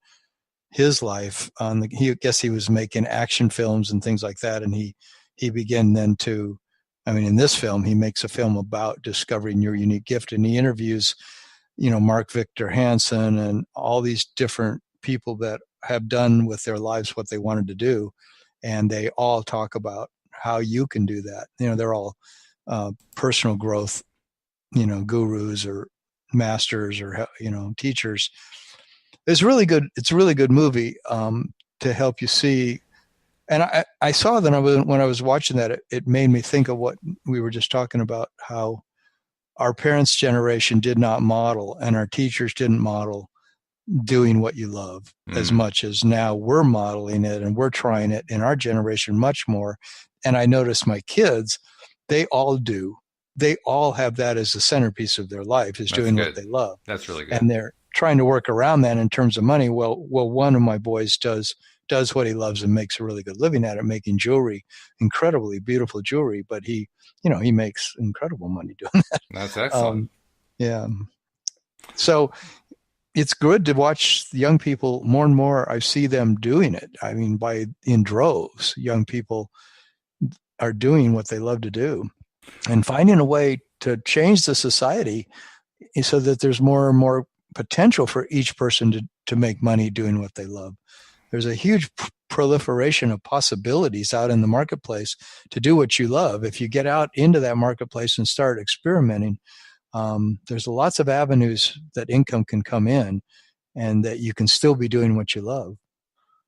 his life on the, he I guess he was making action films and things like that. And he began then to, I mean, in this film, he makes a film about discovering your unique gift, and he interviews, Mark Victor Hansen and all these different people that have done with their lives what they wanted to do. And they all talk about how you can do that. They're all personal growth, gurus or masters or, teachers. It's really good. It's a really good movie to help you see. And I saw that when I was watching that, it made me think of what we were just talking about, how our parents' generation did not model and our teachers didn't model doing what you love as much as now we're modeling it, and we're trying it in our generation much more. And I notice my kids, they all do. They all have that as the centerpiece of their life, is doing what they love. That's really good. And they're trying to work around that in terms of money. Well, one of my boys does what he loves and makes a really good living at it, making jewelry, incredibly beautiful jewelry. But he makes incredible money doing that. That's excellent. Yeah. So it's good to watch young people more and more. I see them doing it. I mean, in droves, young people are doing what they love to do and finding a way to change the society so that there's more and more potential for each person to make money doing what they love. There's a huge proliferation of possibilities out in the marketplace to do what you love. If you get out into that marketplace and start experimenting, there's lots of avenues that income can come in and that you can still be doing what you love.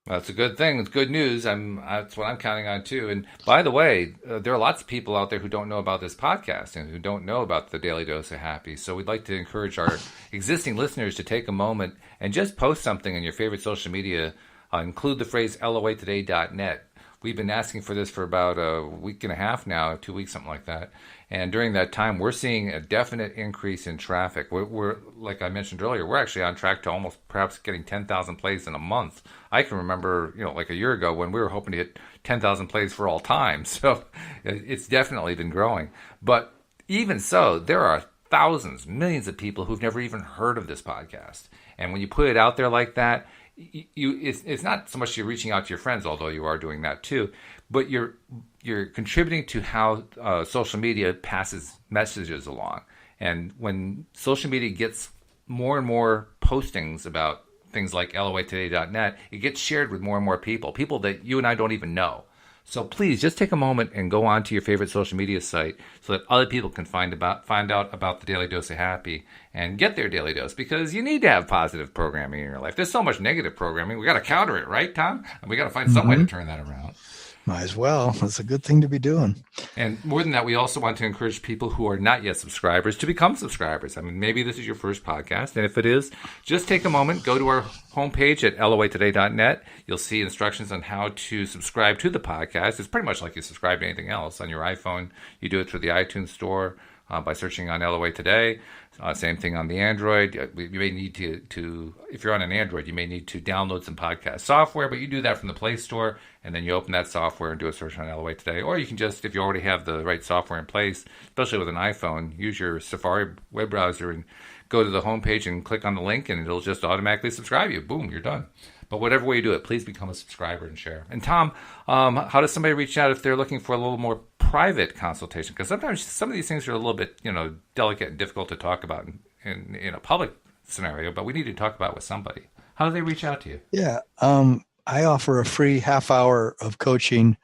That's a good thing. It's good news. That's what I'm counting on too. And by the way, there are lots of people out there who don't know about this podcast and who don't know about the Daily Dose of Happy. So we'd like to encourage our existing listeners to take a moment and just post something in your favorite social media. Include the phrase loatoday.net. We've been asking for this for about a week and a half now, 2 weeks, something like that. And during that time, we're seeing a definite increase in traffic. We're like I mentioned earlier, we're actually on track to almost perhaps getting 10,000 plays in a month. I can remember, like a year ago when we were hoping to hit 10,000 plays for all time. So it's definitely been growing. But even so, there are thousands, millions of people who've never even heard of this podcast. And when you put it out there like that, it's not so much you're reaching out to your friends, although you are doing that too, but you're contributing to how social media passes messages along. And when social media gets more and more postings about things like loatoday.net, it gets shared with more and more people that you and I don't even know. So please just take a moment and go on to your favorite social media site so that other people can find out about the Daily Dose of Happy and get their daily dose, because you need to have positive programming in your life. There's so much negative programming. We got to counter it, right, Tom? And we got to find some way to turn that around. Might as well. That's a good thing to be doing. And more than that, we also want to encourage people who are not yet subscribers to become subscribers. I mean, maybe this is your first podcast, and if it is, just take a moment, go to our homepage at loatoday.net. You'll see instructions on how to subscribe to the podcast. It's pretty much like you subscribe to anything else. On your iPhone, you do it through the iTunes store by searching on LOA Today. Same thing on the Android. You may need to, if you're on an Android, you may need to download some podcast software, but you do that from the Play Store, and then you open that software and do a search on LOA Today. Or you can just, if you already have the right software in place, especially with an iPhone, use your Safari web browser and go to the homepage and click on the link, and it'll just automatically subscribe you. Boom, you're done. But whatever way you do it, please become a subscriber and share. And Tom, how does somebody reach out if they're looking for a little more private consultation? Because sometimes some of these things are a little bit, delicate and difficult to talk about in a public scenario, but we need to talk about it with somebody. How do they reach out to you? Yeah, I offer a free half hour of coaching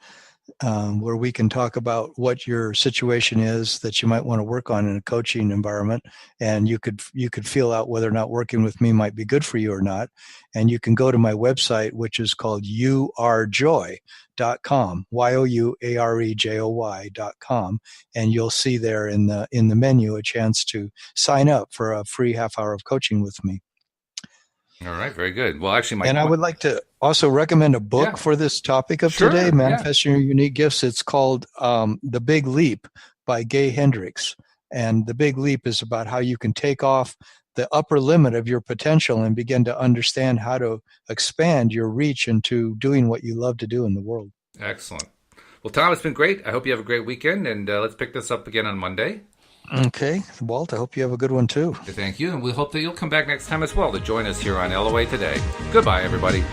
where we can talk about what your situation is that you might want to work on in a coaching environment, and you could feel out whether or not working with me might be good for you or not. And you can go to my website, which is called youarejoy.com, youarejoy.com, and you'll see there in the menu a chance to sign up for a free half hour of coaching with me. All right, very good. Well, actually, I would like to also recommend a book for this topic of today, Manifesting Your Unique Gifts. It's called The Big Leap by Gay Hendricks. And The Big Leap is about how you can take off the upper limit of your potential and begin to understand how to expand your reach into doing what you love to do in the world. Excellent. Well, Tom, it's been great. I hope you have a great weekend, and let's pick this up again on Monday. Okay, Walt, I hope you have a good one too. Thank you, and we hope that you'll come back next time as well to join us here on LOA Today. Goodbye, everybody.